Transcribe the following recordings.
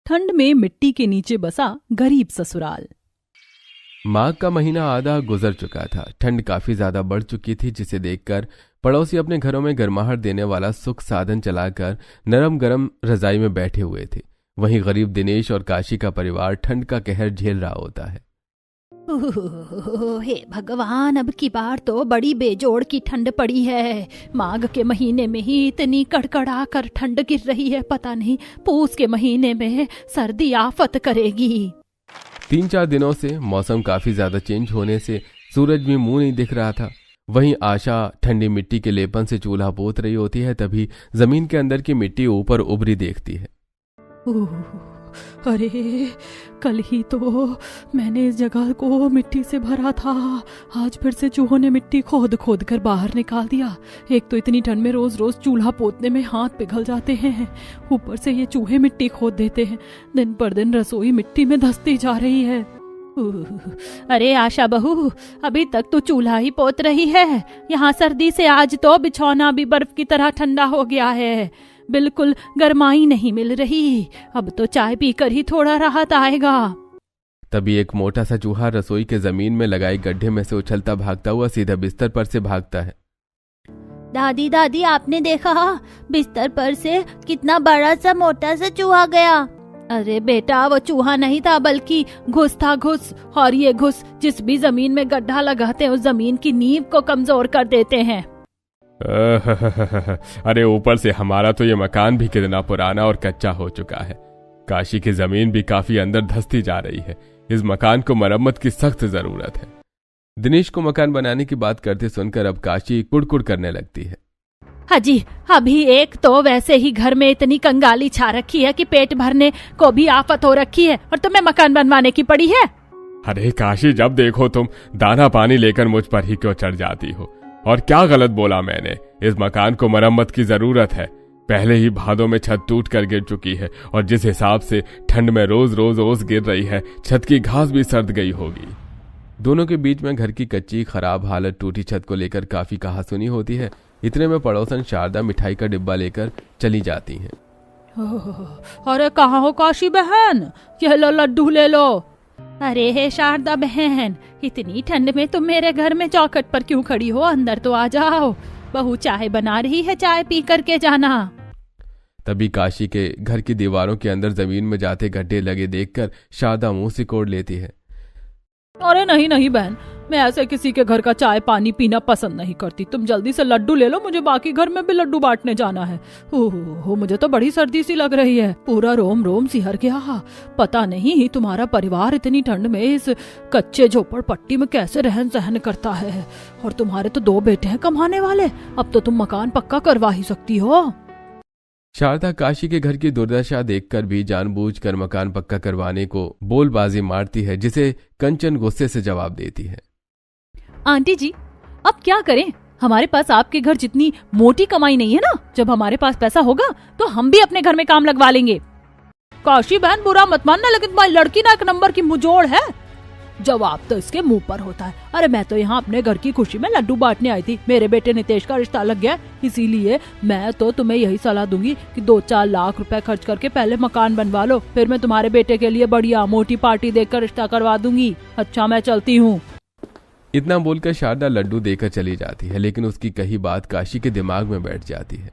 ठंड में मिट्टी के नीचे बसा गरीब ससुराल। माघ का महीना आधा गुजर चुका था। ठंड काफी ज्यादा बढ़ चुकी थी, जिसे देखकर पड़ोसी अपने घरों में गर्माहट देने वाला सुख साधन चलाकर नरम गरम रजाई में बैठे हुए थे। वहीं गरीब दिनेश और काशी का परिवार ठंड का कहर झेल रहा होता है। हे भगवान, अब की बार तो बड़ी बेजोड़ की ठंड पड़ी है। माघ के महीने में ही इतनी कड़कड़ा कर ठंड गिर रही है, पता नहीं पूस के महीने में सर्दी आफत करेगी। 3-4 दिनों से मौसम काफी ज्यादा चेंज होने से सूरज भी मुंह नहीं दिख रहा था। वहीं आशा ठंडी मिट्टी के लेपन से चूल्हा पोत रही होती है, तभी जमीन के अंदर की मिट्टी ऊपर उभरी देखती है। अरे, कल ही तो मैंने इस जगह को मिट्टी से भरा था, आज फिर से चूहों ने मिट्टी खोद खोद कर बाहर निकाल दिया। एक तो इतनी ठंड में रोज रोज चूल्हा पोतने में हाथ पिघल जाते हैं, ऊपर से ये चूहे मिट्टी खोद देते हैं। दिन पर दिन रसोई मिट्टी में धंसती जा रही है। अरे आशा बहू, अभी तक तो चूल्हा ही पोत रही है। यहाँ सर्दी से आज तो बिछौना भी बर्फ की तरह ठंडा हो गया है, बिल्कुल गर्माई नहीं मिल रही। अब तो चाय पीकर ही थोड़ा राहत आएगा। तभी एक मोटा सा चूहा रसोई के जमीन में लगाए गड्ढे में से उछलता भागता हुआ सीधा बिस्तर पर से भागता है। दादी दादी, आपने देखा बिस्तर पर से कितना बड़ा सा मोटा सा चूहा गया? अरे बेटा, वो चूहा नहीं था बल्कि घुस था, घुस। और ये घुस जिस भी जमीन में गड्ढा लगाते हैं उस जमीन की नींव को कमजोर कर देते हैं। अरे ऊपर से हमारा तो ये मकान भी कितना पुराना और कच्चा हो चुका है। काशी की जमीन भी काफी अंदर धंसती जा रही है। इस मकान को मरम्मत की सख्त जरूरत है। दिनेश को मकान बनाने की बात करते सुनकर अब काशी कुड़कुड़ करने लगती है। हाजी, अभी एक तो वैसे ही घर में इतनी कंगाली छा रखी है कि पेट भरने को भी आफत हो रखी है, और तुम्हें मकान बनवाने की पड़ी है। अरे काशी, जब देखो तुम दाना पानी लेकर मुझ पर ही क्यों चढ़ जाती हो? और क्या गलत बोला मैंने? इस मकान को मरम्मत की जरूरत है। पहले ही भादों में छत टूट कर गिर चुकी है, और जिस हिसाब से ठंड में रोज रोज ओस गिर रही है, छत की घास भी सर्द गई होगी। दोनों के बीच में घर की कच्ची खराब हालत टूटी छत को लेकर काफी कहासुनी होती है। इतने में पड़ोसन शारदा मिठाई का डिब्बा लेकर चली जाती हैं। अरे कहाँ हो काशी बहन, यह लो लड्डू ले लो। अरे हे शारदा बहन, इतनी ठंड में तुम मेरे घर में चौखट पर क्यों खड़ी हो? अंदर तो आ जाओ, बहू चाय बना रही है, चाय पी करके जाना। तभी काशी के घर की दीवारों के अंदर जमीन में जाते गड्ढे लगे देखकर शारदा मुंह सिकोड़ लेती है। अरे नहीं नहीं बहन, मैं ऐसे किसी के घर का चाय पानी पीना पसंद नहीं करती। तुम जल्दी से लड्डू ले लो, मुझे बाकी घर में भी लड्डू बांटने जाना है। हो मुझे तो बड़ी सर्दी सी लग रही है, पूरा रोम रोम सिहर गया। पता नहीं तुम्हारा परिवार इतनी ठंड में इस कच्चे झोपड़पट्टी में कैसे रहन सहन करता है। और तुम्हारे तो 2 बेटे हैं कमाने वाले, अब तो तुम मकान पक्का करवा ही सकती हो। शारदा काशी के घर की दुर्दशा देखकर भी जानबूझकर मकान पक्का करवाने को बोलबाजी मारती है, जिसे कंचन गुस्से से जवाब देती है। आंटी जी, अब क्या करें? हमारे पास आपके घर जितनी मोटी कमाई नहीं है ना। जब हमारे पास पैसा होगा तो हम भी अपने घर में काम लगवा लेंगे। काशी बहन, बुरा मत मानना, लेकिन तुम्हारी लड़की ना 1 नंबर की मुंहजोड़ है। जवाब तो इसके मुंह पर होता है। अरे मैं तो यहाँ अपने घर की खुशी में लड्डू बांटने आई थी। मेरे बेटे नितेश का रिश्ता लग गया, इसीलिए मैं तो तुम्हें यही सलाह दूंगी कि 2-4 लाख रुपए खर्च करके पहले मकान बनवा लो, फिर मैं तुम्हारे बेटे के लिए बढ़िया मोटी पार्टी देकर रिश्ता करवा दूंगी। अच्छा, मैं चलती हूँ। इतना बोलकर शारदा लड्डू देकर चली जाती है, लेकिन उसकी कही बात काशी के दिमाग में बैठ जाती है।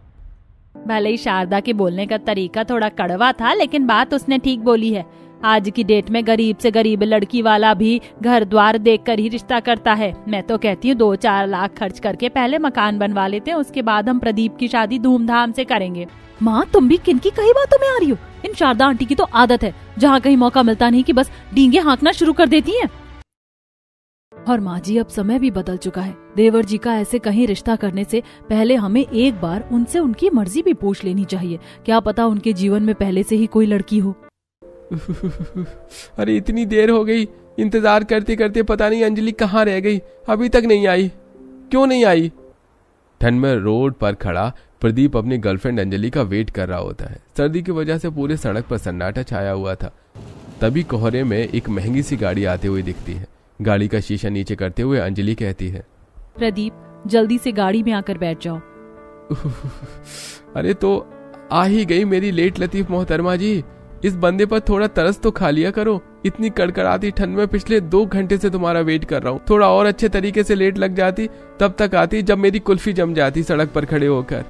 भले ही शारदा के बोलने का तरीका थोड़ा कड़वा था, लेकिन बात उसने ठीक बोली है। आज की डेट में गरीब से गरीब लड़की वाला भी घर द्वार देखकर ही रिश्ता करता है। मैं तो कहती हूँ 2-4 लाख खर्च करके पहले मकान बनवा लेते हैं, उसके बाद हम प्रदीप की शादी धूमधाम से करेंगे। माँ, तुम भी किनकी कही बातों में आ रही हो? इन शारदा आंटी की तो आदत है, जहाँ कहीं मौका मिलता नहीं कि बस डींगे हाँकना शुरू कर देती हैं। और माँ जी, अब समय भी बदल चुका है। देवर जी का ऐसे कहीं रिश्ता करने से पहले हमें एक बार उनसे उनकी मर्जी भी पूछ लेनी चाहिए। क्या पता उनके जीवन में पहले से ही कोई लड़की हो। अरे इतनी देर हो गई, इंतजार करते करते पता नहीं अंजलि कहाँ रह गई, अभी तक नहीं आई। क्यों नहीं आई? ठंड में रोड पर खड़ा प्रदीप अपनी गर्लफ्रेंड अंजलि का वेट कर रहा होता है। सर्दी की वजह से पूरे सड़क पर सन्नाटा छाया हुआ था। तभी कोहरे में एक महंगी सी गाड़ी आते हुए दिखती है। गाड़ी का शीशा नीचे करते हुए अंजलि कहती है, प्रदीप, जल्दी से गाड़ी में आकर बैठ जाओ। अरे तो आ ही गई मेरी लेट लतीफ मोहतरमा जी। इस बंदे पर थोड़ा तरस तो खा लिया करो। इतनी कड़कड़ाती ठंड में पिछले 2 घंटे से तुम्हारा वेट कर रहा हूँ। थोड़ा और अच्छे तरीके से लेट लग जाती तब तक आती जब मेरी कुल्फी जम जाती सड़क पर खड़े होकर।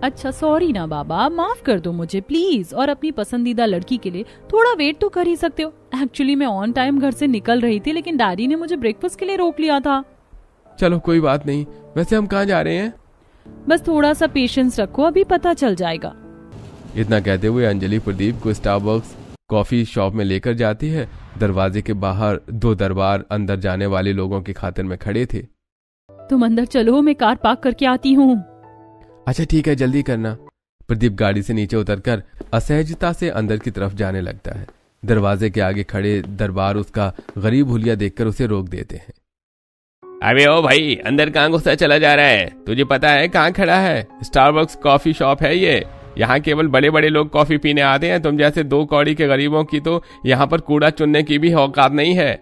अच्छा सॉरी ना बाबा, माफ कर दो मुझे प्लीज, और अपनी पसंदीदा लड़की के लिए थोड़ा वेट तो कर ही सकते हो। एक्चुअली मैं ऑन टाइम घर से निकल रही थी, लेकिन डैडी ने मुझे ब्रेकफास्ट के लिए रोक लिया था। चलो कोई बात नहीं। वैसे हम कहाँ जा रहे हैं? बस थोड़ा सा पेशेंस रखो, अभी पता चल जाएगा। इतना कहते हुए अंजलि प्रदीप को स्टारबक्स कॉफी शॉप में लेकर जाती है। दरवाजे के बाहर 2 दरबार अंदर जाने वाले लोगों की खातिर में खड़े थे। तुम अंदर चलो, मैं कार पार्क करके आती हूँ। अच्छा ठीक है, जल्दी करना। प्रदीप गाड़ी से नीचे उतरकर असहजता से अंदर की तरफ जाने लगता है। दरवाजे के आगे खड़े दरबार उसका गरीब हुलिया देखकर उसे रोक देते हैं। अबे ओ भाई, अंदर कहाँ गुस्सा चला जा रहा है? तुझे पता है कहाँ खड़ा है? स्टारबक्स कॉफी शॉप है ये। यहाँ केवल बड़े बड़े लोग कॉफी पीने आते हैं। तुम जैसे 2 कौड़ी के गरीबों की तो यहाँ पर कूड़ा चुनने की भी औकात नहीं है।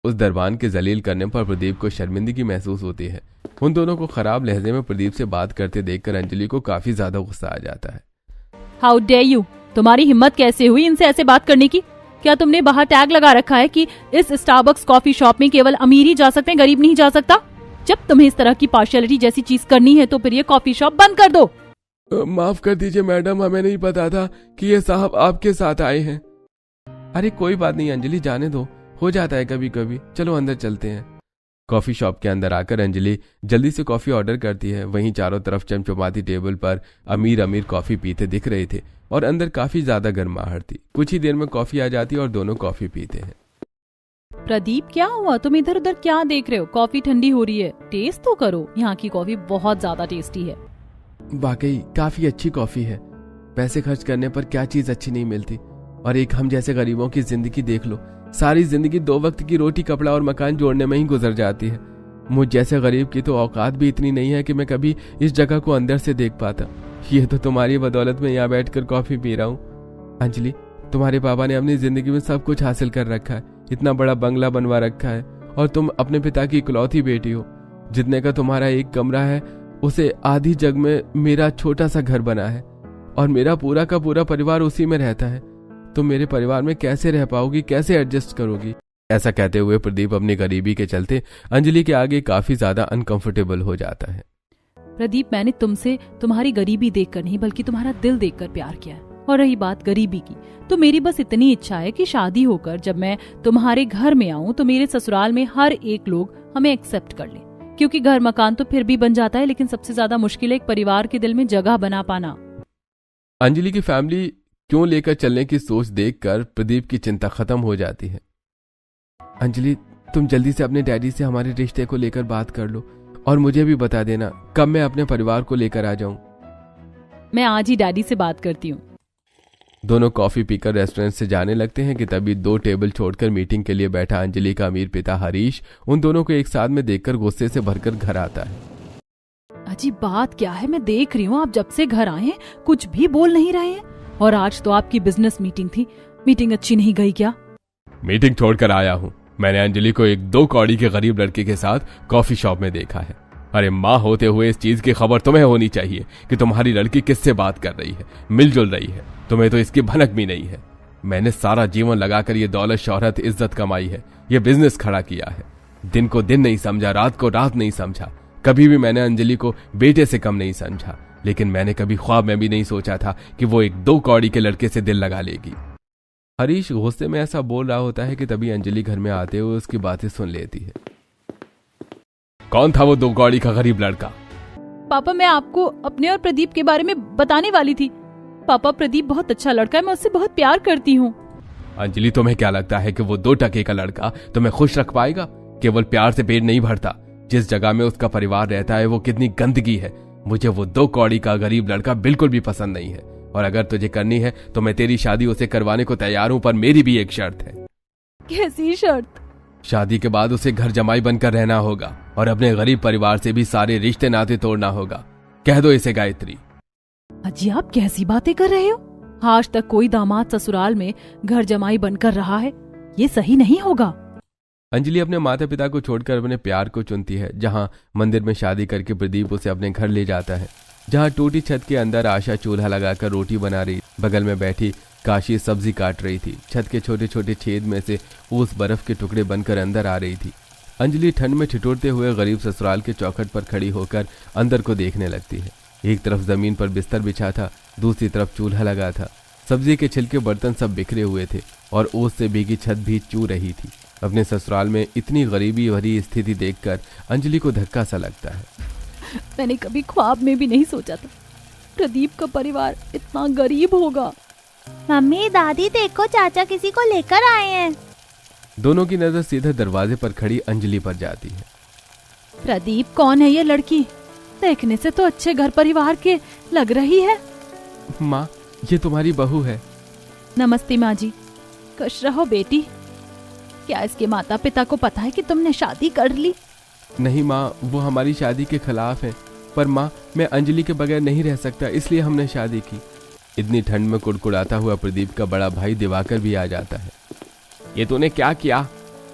उस दरबान के जलील करने पर प्रदीप को शर्मिंदगी महसूस होती है। उन दोनों को खराब लहजे में प्रदीप से बात करते देखकर अंजलि को काफी ज्यादा गुस्सा आ जाता है। हाउ डेयर यू, तुम्हारी हिम्मत कैसे हुई इनसे ऐसे बात करने की? क्या तुमने बाहर टैग लगा रखा है कि इस स्टारबक्स कॉफी शॉप में केवल अमीर ही जा सकते हैं, गरीब नहीं जा सकता? जब तुम्हें इस तरह की पार्शियलिटी जैसी चीज करनी है तो फिर ये कॉफी शॉप बंद कर दो। माफ कर दीजिए मैडम, हमें नहीं पता था कि ये साहब आपके साथ आए हैं। अरे कोई बात नहीं अंजलि, जाने दो, हो जाता है कभी कभी। चलो अंदर चलते हैं। कॉफी शॉप के अंदर आकर अंजलि जल्दी से कॉफी ऑर्डर करती है। वहीं चारों तरफ चमचमाती टेबल पर अमीर अमीर कॉफी पीते दिख रहे थे और अंदर काफी ज्यादा गर्माहट थी। कुछ ही देर में कॉफी आ जाती और दोनों कॉफी पीते हैं। प्रदीप क्या हुआ, तुम इधर उधर क्या देख रहे हो? कॉफी ठंडी हो रही है, टेस्ट तो करो। यहाँ की कॉफी बहुत ज्यादा टेस्टी है। वाकई काफी अच्छी कॉफी है। पैसे खर्च करने पर क्या चीज अच्छी नहीं मिलती। और एक हम जैसे गरीबों की जिंदगी देख लो, सारी जिंदगी 2 वक्त की रोटी कपड़ा और मकान जोड़ने में ही गुजर जाती है। मुझ जैसे गरीब की तो औकात भी इतनी नहीं है कि मैं कभी इस जगह को अंदर से देख पाता। ये तो तुम्हारी बदौलत में यहाँ बैठकर कॉफी पी रहा हूँ। अंजलि, तुम्हारे पापा ने अपनी जिंदगी में सब कुछ हासिल कर रखा है, इतना बड़ा बंगला बनवा रखा है, और तुम अपने पिता की इकलौती बेटी हो। जितने का तुम्हारा एक कमरा है उसे आधी जग में मेरा छोटा सा घर बना है, और मेरा पूरा का पूरा परिवार उसी में रहता है। तुम मेरे परिवार में कैसे रह पाओगी, कैसे एडजस्ट करोगी? ऐसा कहते हुए प्रदीप अपनी गरीबी के चलते अंजलि के आगे काफी ज्यादा अनकंफर्टेबल हो जाता है। प्रदीप, मैंने तुमसे तुम्हारी गरीबी देखकर नहीं बल्कि तुम्हारा दिल देखकर प्यार किया है। और रही बात गरीबी की, तो मेरी बस इतनी इच्छा है कि शादी होकर जब मैं तुम्हारे घर में आऊं तो मेरे ससुराल में हर एक लोग हमें एक्सेप्ट कर ले। क्योंकि घर मकान तो फिर भी बन जाता है, लेकिन सबसे ज्यादा मुश्किल है एक परिवार के दिल में जगह बना पाना। अंजलि की फैमिली क्यों लेकर चलने की सोच देखकर प्रदीप की चिंता खत्म हो जाती है। अंजलि, तुम जल्दी से अपने डैडी से हमारे रिश्ते को लेकर बात कर लो और मुझे भी बता देना कब मैं अपने परिवार को लेकर आ जाऊं। मैं आज ही डैडी से बात करती हूँ। दोनों कॉफी पीकर रेस्टोरेंट से जाने लगते हैं कि तभी 2 टेबल छोड़कर मीटिंग के लिए बैठा अंजलि का अमीर पिता हरीश उन दोनों को एक साथ में देखकर गुस्से से भरकर घर आता है। अजीब बात क्या है, मैं देख रही हूँ आप जब से घर आए हैं कुछ भी बोल नहीं रहे हैं। और आज तो आपकी बिजनेस मीटिंग थी, मीटिंग अच्छी नहीं गई क्या? मीटिंग छोड़कर आया हूँ। मैंने अंजलि को एक 2 कौड़ी के गरीब लड़के के साथ कॉफी शॉप में देखा है। अरे माँ होते हुए इस चीज की खबर तुम्हें होनी चाहिए कि तुम्हारी लड़की किससे बात कर रही है, मिलजुल रही है। तुम्हें तो इसकी भनक भी नहीं है। मैंने सारा जीवन लगाकर ये दौलत, शोहरत, इज्जत कमाई है, ये बिजनेस खड़ा किया है। दिन को दिन नहीं समझा, रात को रात नहीं समझा। कभी भी मैंने अंजलि को बेटे से कम नहीं समझा, लेकिन मैंने कभी ख्वाब में भी नहीं सोचा था कि वो एक 2 कौड़ी के लड़के से दिल लगा लेगी। हरीश गुस्से में ऐसा बोल रहा होता है कि तभी अंजलि घर में आते हुए उसकी बातें सुन लेती है। कौन था वो 2 कौड़ी का गरीब लड़का? पापा, मैं आपको अपने और प्रदीप के बारे में बताने वाली थी। पापा, प्रदीप बहुत अच्छा लड़का है, मैं उससे बहुत प्यार करती हूँ। अंजलि, तुम्हें क्या लगता है कि वो 2 टके का लड़का तुम्हें खुश रख पाएगा? केवल प्यार से पेट नहीं भरता। जिस जगह में उसका परिवार रहता है वो कितनी गंदगी है। मुझे वो 2 कौड़ी का गरीब लड़का बिल्कुल भी पसंद नहीं है, और अगर तुझे करनी है तो मैं तेरी शादी उसे करवाने को तैयार हूँ, पर मेरी भी एक शर्त है। कैसी शर्त? शादी के बाद उसे घर जमाई बनकर रहना होगा और अपने गरीब परिवार से भी सारे रिश्ते नाते तोड़ना होगा। कह दो इसे गायत्री। अजी, आप कैसी बातें कर रहे हो? आज तक कोई दामाद ससुराल में घर जमाई बनकर रहा है, ये सही नहीं होगा। अंजलि अपने माता पिता को छोड़कर अपने प्यार को चुनती है। जहां मंदिर में शादी करके प्रदीप उसे अपने घर ले जाता है, जहां टूटी छत के अंदर आशा चूल्हा लगाकर रोटी बना रही, बगल में बैठी काशी सब्जी काट रही थी। छत के छोटे छोटे छेद में से ओस बर्फ के टुकड़े बनकर अंदर आ रही थी। अंजलि ठंड में ठिठुरते हुए गरीब ससुराल के चौखट पर खड़ी होकर अंदर को देखने लगती है। एक तरफ जमीन पर बिस्तर बिछा था, दूसरी तरफ चूल्हा लगा था। सब्जी के छिलके बर्तन सब बिखरे हुए थे और ओस से भीगी छत भी चू रही थी। अपने ससुराल में इतनी गरीबी भरी स्थिति देखकर अंजलि को धक्का सा लगता है। मैंने कभी ख्वाब में भी नहीं सोचा था प्रदीप का परिवार इतना गरीब होगा। मम्मी दादी देखो, चाचा किसी को लेकर आए हैं। दोनों की नजर सीधे दरवाजे पर खड़ी अंजलि पर जाती है। प्रदीप कौन है ये लड़की? देखने से तो अच्छे घर परिवार के लग रही है। माँ, ये तुम्हारी बहू है। नमस्ते माँ जी। खुश रहो बेटी। क्या इसके माता पिता को पता है कि तुमने शादी कर ली? नहीं माँ, वो हमारी शादी के खिलाफ है। पर माँ, मैं अंजलि के बगैर नहीं रह सकता, इसलिए हमने शादी की। इतनी ठंड में कुड़कुड़ाता हुआ प्रदीप का बड़ा भाई दिवाकर भी आ जाता है। ये तूने क्या किया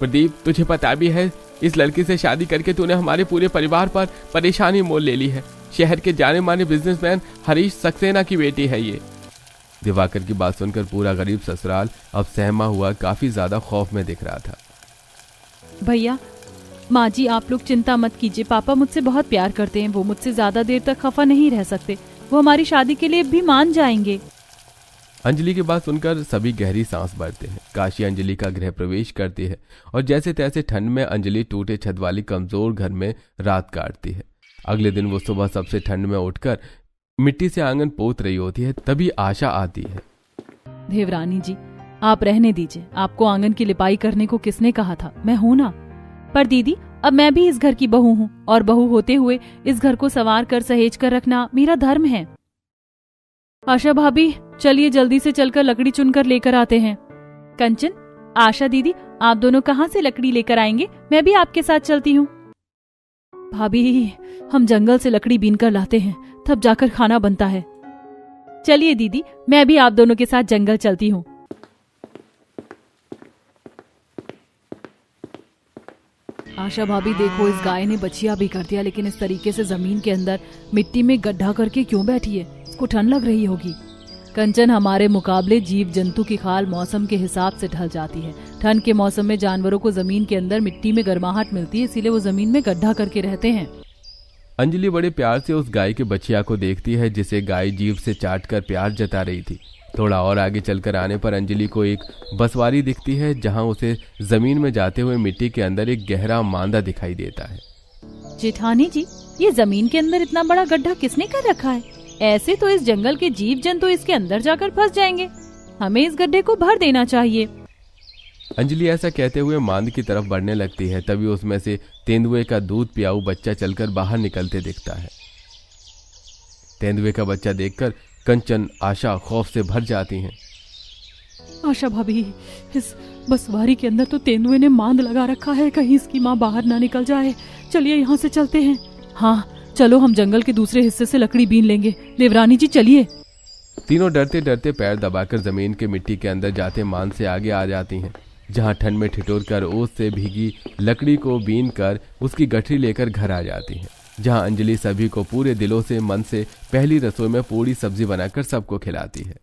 प्रदीप? तुझे पता भी है इस लड़की से शादी करके तूने हमारे पूरे परिवार पर परेशानी मोल ले ली है। शहर के जाने माने बिजनेसमैन हरीश सक्सेना की बेटी है ये। दिवाकर की बात सुनकर पूरा गरीब ससुराल अब सहमा हुआ काफी ज्यादा खौफ में दिख रहा था। भैया, माँ जी, आप लोग चिंता मत कीजिए। पापा मुझसे बहुत प्यार करते हैं। वो मुझसे ज्यादा देर तक खफा नहीं रह सकते। वो हमारी शादी के लिए भी मान जाएंगे। अंजलि की बात सुनकर सभी गहरी सांस भरते हैं। काशी अंजलि का गृह प्रवेश करती है और जैसे तैसे ठंड में अंजलि टूटे छत वाली कमजोर घर में रात काटती है। अगले दिन वो सुबह सबसे ठंड में उठकर मिट्टी से आंगन पोत रही होती है। तभी आशा आती है। देवरानी जी, आप रहने दीजिए। आपको आंगन की लिपाई करने को किसने कहा था? मैं हूं ना। पर दीदी, अब मैं भी इस घर की बहू हूँ और बहू होते हुए इस घर को संवार कर सहेज कर रखना मेरा धर्म है। आशा भाभी, चलिए जल्दी से चलकर लकड़ी चुनकर लेकर आते हैं। कंचन, आशा दीदी, आप दोनों कहाँ से लकड़ी लेकर आएंगे? मैं भी आपके साथ चलती हूँ। भाभी, हम जंगल से लकड़ी बीन कर लाते हैं, तब जाकर खाना बनता है। चलिए दीदी, मैं भी आप दोनों के साथ जंगल चलती हूँ। आशा भाभी देखो, इस गाय ने बछिया भी कर दिया, लेकिन इस तरीके से जमीन के अंदर मिट्टी में गड्ढा करके क्यों बैठी है? इसको ठंड लग रही होगी। कंचन, हमारे मुकाबले जीव जंतु की खाल मौसम के हिसाब से ढल जाती है। ठंड के मौसम में जानवरों को जमीन के अंदर मिट्टी में गर्माहट मिलती है, इसीलिए वो जमीन में गड्ढा करके रहते हैं। अंजलि बड़े प्यार से उस गाय के बछिया को देखती है जिसे गाय जीभ से चाटकर प्यार जता रही थी। थोड़ा और आगे चलकर आने पर अंजलि को एक बसवारी दिखती है, जहां उसे जमीन में जाते हुए मिट्टी के अंदर एक गहरा मांदा दिखाई देता है। जेठानी जी, ये जमीन के अंदर इतना बड़ा गड्ढा किसने कर रखा है? ऐसे तो इस जंगल के जीव जंतु इसके अंदर जाकर फंस जाएंगे। हमें इस गड्ढे को भर देना चाहिए। अंजलि ऐसा कहते हुए मांद की तरफ बढ़ने लगती है। तभी उसमें से तेंदुए का दूध पियाऊ बच्चा चलकर बाहर निकलते दिखता है। तेंदुए का बच्चा देखकर कंचन, आशा खौफ से भर जाती हैं। आशा भाभी, इस बसवारी के अंदर तो तेंदुए ने मांद लगा रखा है, कहीं इसकी माँ बाहर ना निकल जाए। चलिए यहाँ से चलते हैं। हाँ चलो, हम जंगल के दूसरे हिस्से से लकड़ी बीन लेंगे। देवरानी जी चलिए। तीनों डरते डरते पैर दबाकर जमीन के मिट्टी के अंदर जाते मांद से आगे आ जाती हैं, जहाँ ठंड में ठिठुर कर ओस से भीगी लकड़ी को बीन कर उसकी गठरी लेकर घर आ जाती हैं, जहाँ अंजलि सभी को पूरे दिलों से मन से पहली रसोई में पूरी सब्जी बनाकर सबको खिलाती है।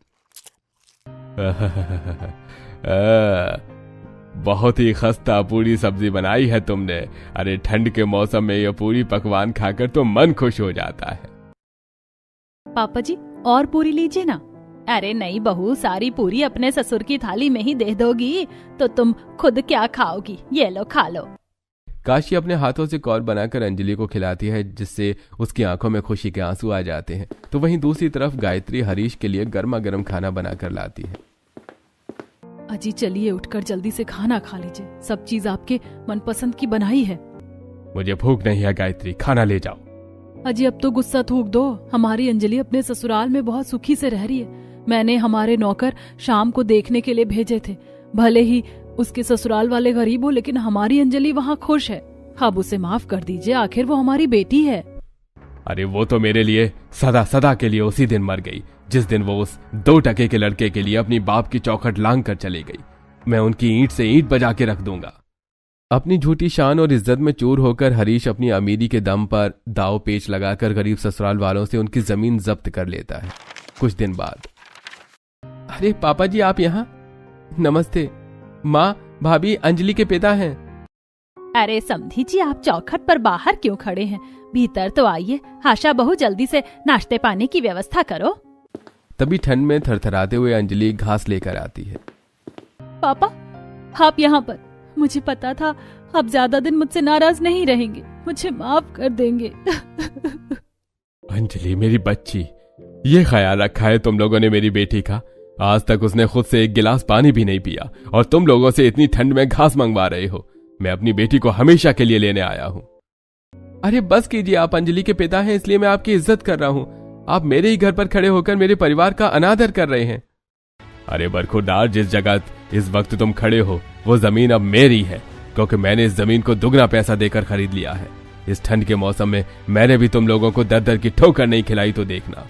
बहुत ही खस्ता पूरी सब्जी बनाई है तुमने। अरे ठंड के मौसम में यह पूरी पकवान खाकर तो मन खुश हो जाता है। पापा जी, और पूरी लीजिए ना। अरे नहीं बहू, सारी पूरी अपने ससुर की थाली में ही दे दोगी तो तुम खुद क्या खाओगी? ये लो, खा लो। काशी अपने हाथों से कौर बनाकर अंजलि को खिलाती है, जिससे उसकी आंखों में खुशी के आंसू आ जाते हैं। तो वहीं दूसरी तरफ गायत्री हरीश के लिए गर्मा गर्म खाना बनाकर लाती है। अजी चलिए, उठकर जल्दी से खाना खा लीजिए। सब चीज आपके मनपसंद की बनाई है। मुझे भूख नहीं है गायत्री, खाना ले जाओ। अजी अब तो गुस्सा थूक दो। हमारी अंजलि अपने ससुराल में बहुत सुखी से रह रही है। मैंने हमारे नौकर शाम को देखने के लिए भेजे थे। भले ही उसके ससुराल वाले गरीब हो, लेकिन हमारी अंजलि वहाँ खुश है। अब उसे माफ कर दीजिए, आखिर वो हमारी बेटी है। अरे वो तो मेरे लिए सदा सदा के लिए उसी दिन मर गई, जिस दिन वो उस 2 टके के लड़के के लिए अपनी बाप की चौखट लांग कर चली गई। मैं उनकी ईंट से ईंट बजा के रख दूंगा। अपनी झूठी शान और इज्जत में चूर होकर हरीश अपनी अमीरी के दम पर दाव पेच लगाकर गरीब ससुराल वालों से उनकी जमीन जब्त कर लेता है। कुछ दिन बाद अरे पापा जी आप यहाँ? नमस्ते माँ, भाभी अंजलि के पिता हैं। अरे समधी जी, आप चौखट पर बाहर क्यों खड़े हैं? भीतर तो आइए। आशा बहू जल्दी से नाश्ते पानी की व्यवस्था करो। तभी ठंड में थरथराते हुए अंजलि घास लेकर आती है। पापा, आप यहाँ पर? मुझे पता था आप ज्यादा दिन मुझसे नाराज नहीं रहेंगे, मुझे माफ कर देंगे। अंजलि मेरी बच्ची, ये ख्याल रखा है तुम लोगों ने मेरी बेटी का? आज तक उसने खुद से एक गिलास पानी भी नहीं पिया और तुम लोगों से इतनी ठंड में घास मंगवा रहे हो। मैं अपनी बेटी को हमेशा के लिए लेने आया हूँ। अरे बस कीजिए, आप अंजलि के पिता हैं इसलिए मैं आपकी इज्जत कर रहा हूँ। आप मेरे ही घर पर खड़े होकर मेरे परिवार का अनादर कर रहे हैं। अरे बरखुरदार, जिस जगह इस वक्त तुम खड़े हो वो जमीन अब मेरी है, क्योंकि मैंने इस जमीन को दुगना पैसा देकर खरीद लिया है। इस ठंड के मौसम में मैंने भी तुम लोगों को दर दर की ठोकर नहीं खिलाई तो देखना।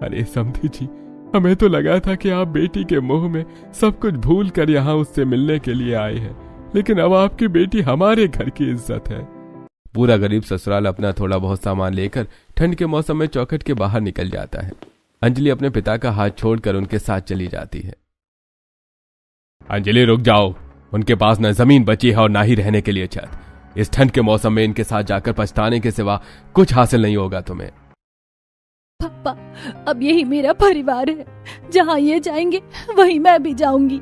अरे समधी जी, हमें तो लगा था कि आप बेटी के मुंह में सब कुछ भूल कर यहाँ उससे मिलने के लिए आए हैं, लेकिन अब आपकी बेटी हमारे घर की इज्जत है। पूरा गरीब ससुराल अपना थोड़ा बहुत सामान लेकर ठंड के मौसम में चौखट के बाहर निकल जाता है। अंजलि अपने पिता का हाथ छोड़कर उनके साथ चली जाती है। अंजलि रुक जाओ, उनके पास न जमीन बची है और ना ही रहने के लिए छत। इस ठंड के मौसम में इनके साथ जाकर पछताने के सिवा कुछ हासिल नहीं होगा तुम्हें। पापा, अब यही मेरा परिवार है, जहाँ ये जाएंगे वहीं मैं भी जाऊंगी।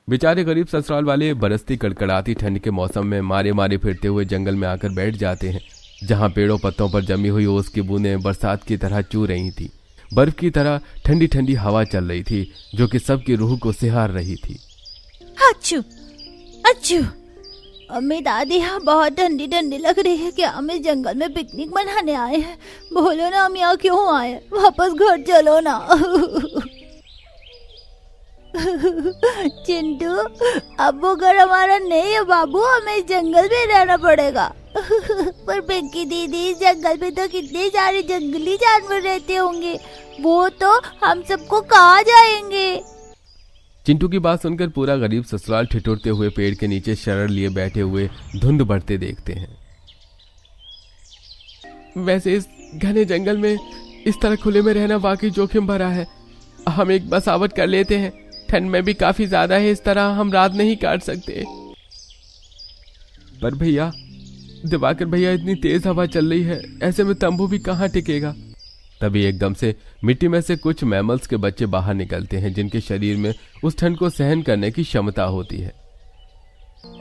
बेचारे गरीब ससुराल वाले बरसती कड़कड़ाती ठंड के मौसम में मारे मारे फिरते हुए जंगल में आकर बैठ जाते हैं, जहाँ पेड़ों पत्तों पर जमी हुई ओस की बूंदें बरसात की तरह चू रही थी। बर्फ की तरह ठंडी ठंडी हवा चल रही थी जो कि सबकी रूह को सिहार रही थी। अच्छू अच्छू, अम्मी दादी यहाँ बहुत ठंडी ठंडी लग रही है। क्या हम इस जंगल में पिकनिक मनाने आए हैं? बोलो ना हम यहाँ क्यों आए? वापस घर चलो ना। चिंटू, अब वो घर हमारा नहीं है बाबू, हमें इस जंगल में रहना पड़ेगा। पर पिंकी दीदी, इस जंगल में तो कितने सारे जंगली जानवर रहते होंगे, वो तो हम सबको कहाँ जाएंगे? चिंटू की बात सुनकर पूरा गरीब ससुराल ठिठुरते हुए पेड़ के नीचे शरण लिए बैठे हुए धुंध बढ़ते देखते हैं। वैसे इस घने जंगल में इस तरह खुले में रहना वाकई जोखिम भरा है। हम एक बसावट कर लेते हैं, ठंड में भी काफी ज्यादा है, इस तरह हम रात नहीं काट सकते। पर भैया, दिवाकर भैया, इतनी तेज हवा चल रही है, ऐसे में तंबू भी कहाँ टिकेगा? तभी एकदम से मिट्टी में से कुछ मैमल्स के बच्चे बाहर निकलते हैं, जिनके शरीर में उस ठंड को सहन करने की क्षमता होती है।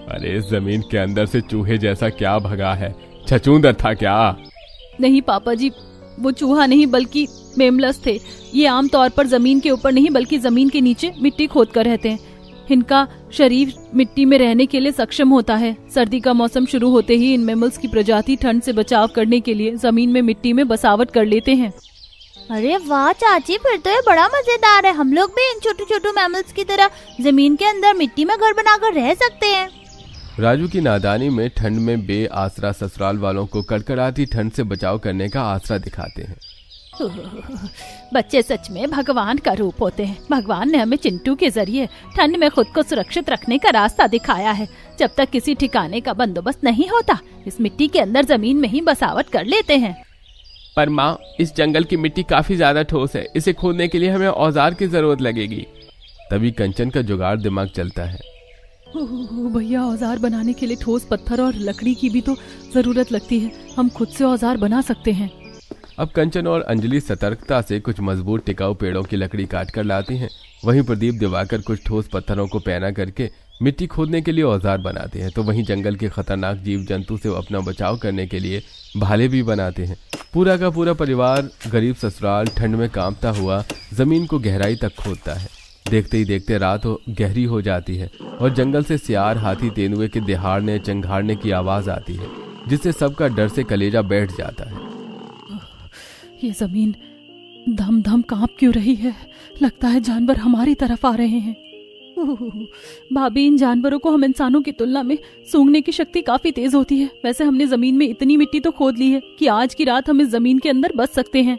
अरे इस जमीन के अंदर से चूहे जैसा क्या भगा है? छछूंदर था क्या? नहीं पापा जी, वो चूहा नहीं बल्कि मेमलस थे। ये आमतौर पर जमीन के ऊपर नहीं बल्कि जमीन के नीचे मिट्टी खोद कर रहते हैं। इनका शरीर मिट्टी में रहने के लिए सक्षम होता है। सर्दी का मौसम शुरू होते ही इन मैमल्स की प्रजाति ठंड से बचाव करने के लिए जमीन में मिट्टी में बसावट कर लेते हैं। अरे वाह चाची, फिर तो ये बड़ा मजेदार है। हम लोग भी इन छोटे छोटे मैमल्स की तरह जमीन के अंदर मिट्टी में घर बनाकर रह सकते हैं। राजू की नादानी में ठंड में बेआसरा ससुराल वालों को कड़कड़ाती ठंड से बचाव करने का आसरा दिखाते हैं। बच्चे सच में भगवान का रूप होते हैं। भगवान ने हमें चिंटू के जरिए ठंड में खुद को सुरक्षित रखने का रास्ता दिखाया है। जब तक किसी ठिकाने का बंदोबस्त नहीं होता, इस मिट्टी के अंदर जमीन में ही बसावट कर लेते हैं। पर माँ, इस जंगल की मिट्टी काफी ज्यादा ठोस है, इसे खोदने के लिए हमें औजार की जरूरत लगेगी। तभी कंचन का जुगाड़ दिमाग चलता है। भैया, औजार बनाने के लिए ठोस पत्थर और लकड़ी की भी तो जरूरत लगती है। हम खुद से औजार बना सकते हैं। अब कंचन और अंजलि सतर्कता से कुछ मजबूत टिकाऊ पेड़ों की लकड़ी काट कर लाती हैं। वहीं प्रदीप दिवाकर कुछ ठोस पत्थरों को पैना करके मिट्टी खोदने के लिए औजार बनाते हैं। तो वहीं जंगल के खतरनाक जीव जंतु से अपना बचाव करने के लिए भाले भी बनाते हैं। पूरा का पूरा परिवार गरीब ससुराल ठंड में कांपता हुआ जमीन को गहराई तक खोदता है। देखते ही देखते रात गहरी हो जाती है और जंगल से सियार, हाथी, तेंदुए के दहाड़ने चंघाड़ने की आवाज आती है, जिससे सबका डर से कलेजा बैठ जाता है। ये जमीन धम धम कांप क्यों रही है? लगता है जानवर हमारी तरफ आ रहे हैं। भाभी, इन जानवरों को हम इंसानों की तुलना में सूंघने की शक्ति काफी तेज होती है। वैसे हमने जमीन में इतनी मिट्टी तो खोद ली है कि आज की रात हम इस जमीन के अंदर बस सकते हैं।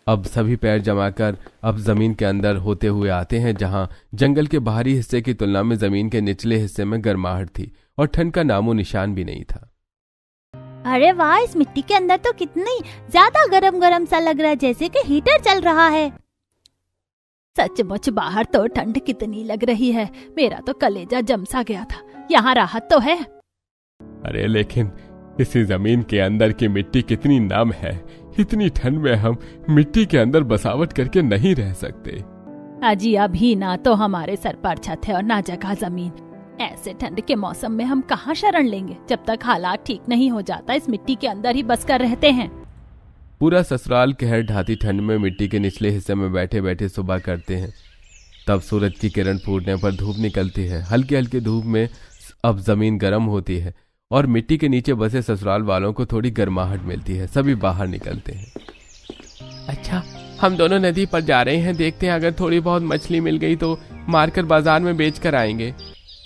अब सभी पैर जमाकर अब जमीन के अंदर होते हुए आते हैं, जहां जंगल के बाहरी हिस्से की तुलना में जमीन के निचले हिस्से में गर्माहट थी और ठंड का नामो निशान भी नहीं था। अरे वाह, इस मिट्टी के अंदर तो कितनी ज्यादा गरम गरम सा लग रहा है, जैसे कि हीटर चल रहा है। सचमुच बाहर तो ठंड कितनी लग रही है, मेरा तो कलेजा जम सा गया था। यहाँ राहत तो है। अरे लेकिन इसी जमीन के अंदर की मिट्टी कितनी नम है, इतनी ठंड में हम मिट्टी के अंदर बसावट करके नहीं रह सकते। अजी अभी ना तो हमारे सर पर छत है और ना जगह जमीन। ऐसे ठंड के मौसम में हम कहाँ शरण लेंगे? जब तक हालात ठीक नहीं हो जाता इस मिट्टी के अंदर ही बस कर रहते हैं। पूरा ससुराल कहर ढाती ठंड में मिट्टी के निचले हिस्से में बैठे बैठे सुबह करते हैं। तब सूरज की किरण फूटने पर धूप निकलती है। हल्की हल्की धूप में अब जमीन गर्म होती है और मिट्टी के नीचे बसे ससुराल वालों को थोड़ी गर्माहट मिलती है। सभी बाहर निकलते हैं। अच्छा, हम दोनों नदी पर जा रहे हैं, देखते हैं अगर थोड़ी बहुत मछली मिल गई तो मारकर बाजार में बेच कर आएंगे।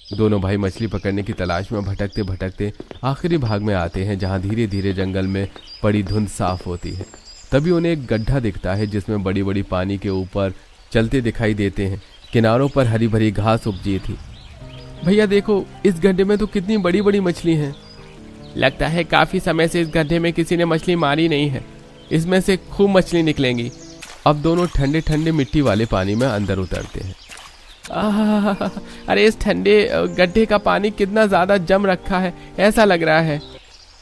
दोनों भाई मछली पकड़ने की तलाश में भटकते भटकते आखिरी भाग में आते हैं, जहां धीरे धीरे जंगल में पड़ी धुंध साफ होती है। तभी उन्हें एक गड्ढा दिखता है जिसमें बड़ी बड़ी पानी के ऊपर चलते दिखाई देते हैं। किनारों पर हरी भरी घास उपजी थी। भैया देखो, इस गड्ढे में तो कितनी बड़ी बड़ी मछली हैं। लगता है काफी समय से इस गड्ढे में किसी ने मछली मारी नहीं है, इसमें से खूब मछली निकलेंगी। अब दोनों ठंडे ठंडे मिट्टी वाले पानी में अंदर उतरते हैं। अरे इस ठंडे गड्ढे का पानी कितना ज्यादा जम रखा है, ऐसा लग रहा है।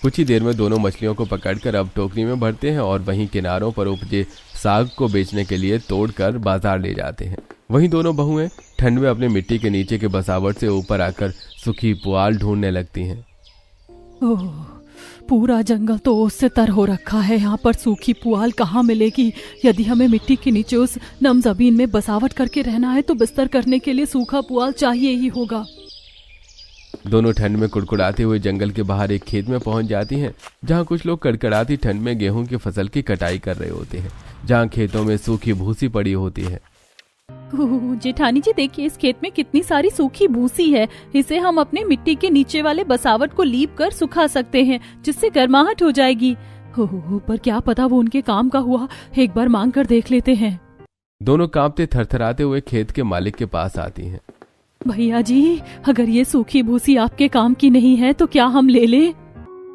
कुछ ही देर में दोनों मछलियों को पकड़कर अब टोकरी में भरते हैं और वहीं किनारों पर उपजे साग को बेचने के लिए तोड़कर बाजार ले जाते हैं। वहीं दोनों बहुएं ठंड में अपने मिट्टी के नीचे के बसावट से ऊपर आकर सूखी पुआल ढूंढने लगती हैं। ओह, पूरा जंगल तो ओस से तर हो रखा है, यहाँ पर सूखी पुआल कहाँ मिलेगी? यदि हमें मिट्टी के नीचे उस नम जमीन में बसावट करके रहना है तो बिस्तर करने के लिए सूखा पुआल चाहिए ही होगा। दोनों ठंड में कुड़कुड़ाते हुए जंगल के बाहर एक खेत में पहुंच जाती हैं, जहां कुछ लोग कड़कड़ाती ठंड में गेहूं की फसल की कटाई कर रहे होते हैं, जहां खेतों में सूखी भूसी पड़ी होती है। जेठानी जी देखिए, इस खेत में कितनी सारी सूखी भूसी है। इसे हम अपने मिट्टी के नीचे वाले बसावट को लीप कर सुखा सकते हैं, जिससे गर्माहट हो जाएगी। पर क्या पता वो उनके काम का हुआ, एक बार मांग कर देख लेते हैं। दोनों कांपते थरथराते हुए खेत के मालिक के पास आती हैं। भैया जी, अगर ये सूखी भूसी आपके काम की नहीं है तो क्या हम ले लें?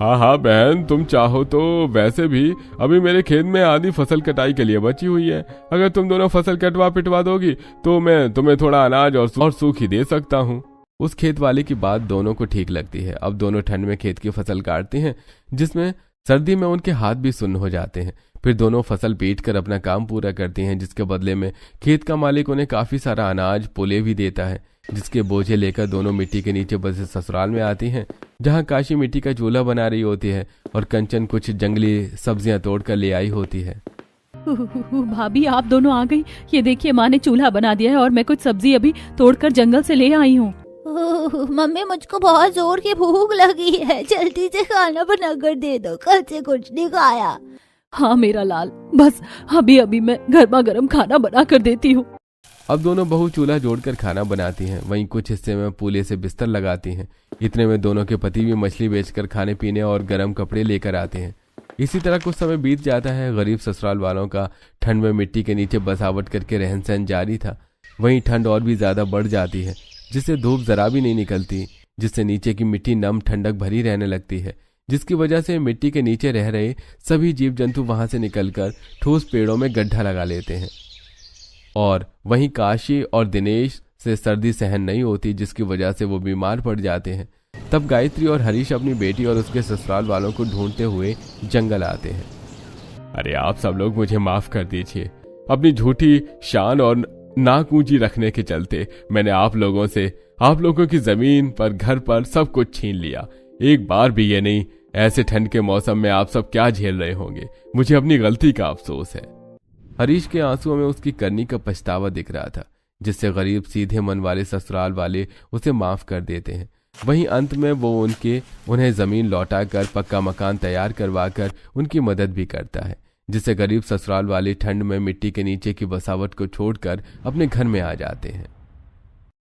हाँ बहन, तुम चाहो तो वैसे भी अभी मेरे खेत में आधी फसल कटाई के लिए बची हुई है। अगर तुम दोनों फसल कटवा पिटवा दोगी तो मैं तुम्हें थोड़ा अनाज और सूखी दे सकता हूँ। उस खेत वाले की बात दोनों को ठीक लगती है। अब दोनों ठंड में खेत की फसल काटते हैं, जिसमें सर्दी में उनके हाथ भी सुन्न हो जाते हैं। फिर दोनों फसल पीट कर अपना काम पूरा करती हैं, जिसके बदले में खेत का मालिक उन्हें काफी सारा अनाज पुले भी देता है, जिसके बोझे लेकर दोनों मिट्टी के नीचे बसे ससुराल में आती हैं, जहां काशी मिट्टी का चूल्हा बना रही होती है और कंचन कुछ जंगली सब्जियां तोड़कर ले आई होती है। भाभी, आप दोनों आ गई। ये देखिए, माँ ने चूल्हा बना दिया है और मैं कुछ सब्जी अभी तोड़कर जंगल से ले आई हूँ। मम्मी, मुझको बहुत जोर की भूख लगी है, जल्दी से खाना बनाकर दे दो, कल से कुछ नहीं खाया। हाँ मेरा लाल, बस अभी अभी मैं गर्मा गर्म खाना बना कर देती हूँ। अब दोनों बहू चूल्हा जोड़कर खाना बनाती हैं, वहीं कुछ हिस्से में पूले से बिस्तर लगाती हैं। इतने में दोनों के पति भी मछली बेचकर खाने पीने और गर्म कपड़े लेकर आते हैं। इसी तरह कुछ समय बीत जाता है। गरीब ससुराल वालों का ठंड में मिट्टी के नीचे बसावट करके रहन सहन जारी था। वहीं ठंड और भी ज्यादा बढ़ जाती है, जिससे धूप जरा भी नहीं निकलती, जिससे नीचे की मिट्टी नम ठंडक भरी रहने लगती है, जिसकी वजह से मिट्टी के नीचे रह रहे सभी जीव जंतु वहां से निकलकर ठोस पेड़ों में गड्ढा लगा लेते हैं। और वहीं काशी और दिनेश से सर्दी सहन नहीं होती, जिसकी वजह से वो बीमार पड़ जाते हैं। तब गायत्री और हरीश अपनी बेटी और उसके ससुराल वालों को ढूंढते हुए जंगल आते हैं। अरे आप सब लोग मुझे माफ कर दीजिए। अपनी झूठी शान और नाक ऊंची रखने के चलते मैंने आप लोगों की जमीन पर, घर पर सब कुछ छीन लिया। एक बार भी ये नहीं, ऐसे ठंड के मौसम में आप सब क्या झेल रहे होंगे। मुझे अपनी गलती का अफसोस है। हरीश के आंसुओं में उसकी करनी का पछतावा दिख रहा था, जिससे गरीब सीधे मन वाले ससुराल वाले उसे माफ कर देते हैं। वहीं अंत में वो उन्हें जमीन लौटाकर पक्का मकान तैयार करवाकर उनकी मदद भी करता है, जिससे गरीब ससुराल वाले ठंड में मिट्टी के नीचे की बसावट को छोड़कर अपने घर में आ जाते हैं।